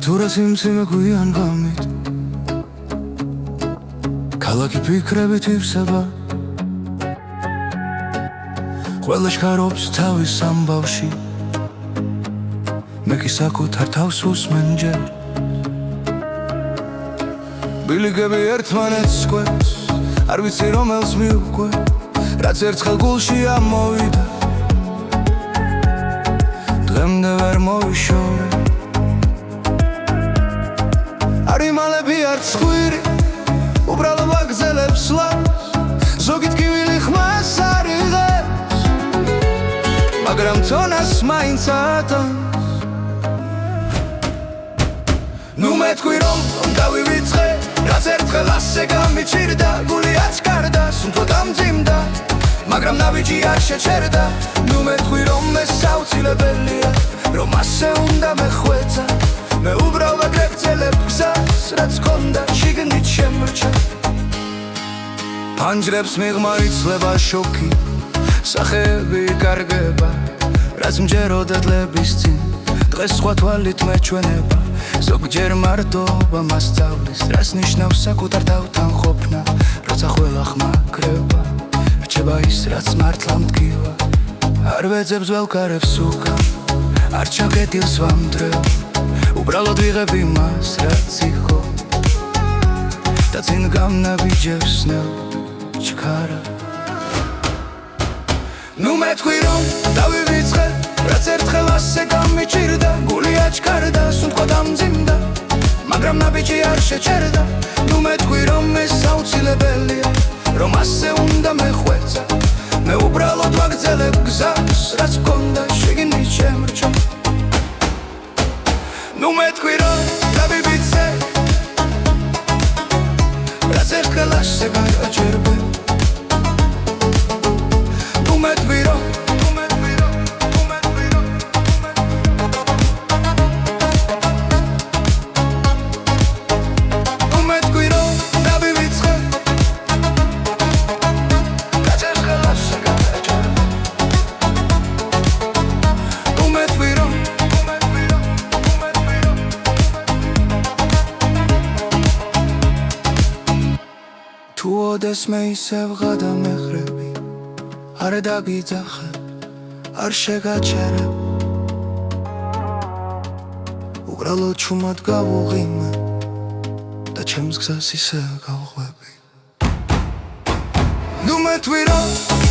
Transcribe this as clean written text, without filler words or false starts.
თუ რა სიმძიმე გვიან ღამით ქალაქი ფიქრებით ივსება ყველა შქარობს თავის ამბავში მე კი საკუთარ თავს უსმენ ჯერ ბილიკები ერთმანეთს კვეთს არ ვიცი რომელს მივკვე რაც ერთხელ გულში ამოვიდა დღემდე ვერ მოვიშორე არ იმალები არც ხვირი უბრალოდ ვაგრძელებს ლავს ზოგი ტკივილი ხმას არ იღებს მაგრამ თონას მაინც ატანს ნუ მეთქვი რომ დავივიწყე რაც ერთხელ ასე გამიჩირდა გული აჩქარდა სუნთო დამძიმდა მაგრამ ნაბიჯი არ შეჩერდა ნუ მეთქვი რომ ეს აუცილებელია რომ ასე უნდა მეხვეწა მე უბრალოდ გაგრძელებ გზას რაც გქონდა შიგნით შემრჩა ფანჯრებს მიღმა იცლება შოქი სახეები კარგება რაც მჯეროდა დღების წინ დღეს სხვა თვალით მეჩვენება ზოგჯერ მარტობა მასწავლის რას ნიშნავს საკუთარ თავთან ყოფნა როცა ყველა ხმა კრება რჩება ის რაც მართლა მდგივა არ ვეძებს ველკარებს უკან არ ჩაგედილს ვამდრევ უბრალოდ ვიღებ იმას რაც იყო და წინ გამნაბიჯებს ნელ ჩქარა ნუ მეთქვი რომ დავივიწყე რაც ერთხელ ასე გამიჩირდა გული აჩქარდა სუნთქვა დამძიმდა მაგრამ ნაბიჯი არ შეჩერდა ნუ მეთქვი რომ ეს აუცილებელია რომ ასე უნდა მეხვეწა მე უბრალოდ ვაგრძელებ გზას რაც მქონდა შიგნით შემრჩა ნუ მეთქვი რომ დავივიწყე რაც ერთხელ ასე გააჩერდა ნუ მეთქვი რომ თუ ოდეს მე ისევ გადამეხრები არ დაგიძახებ არ შეგაჩერებ უბრალოდ ჩუმად გავუღიმე და ჩემს გზას ისე გავყვები ნუ მეთქვი რომ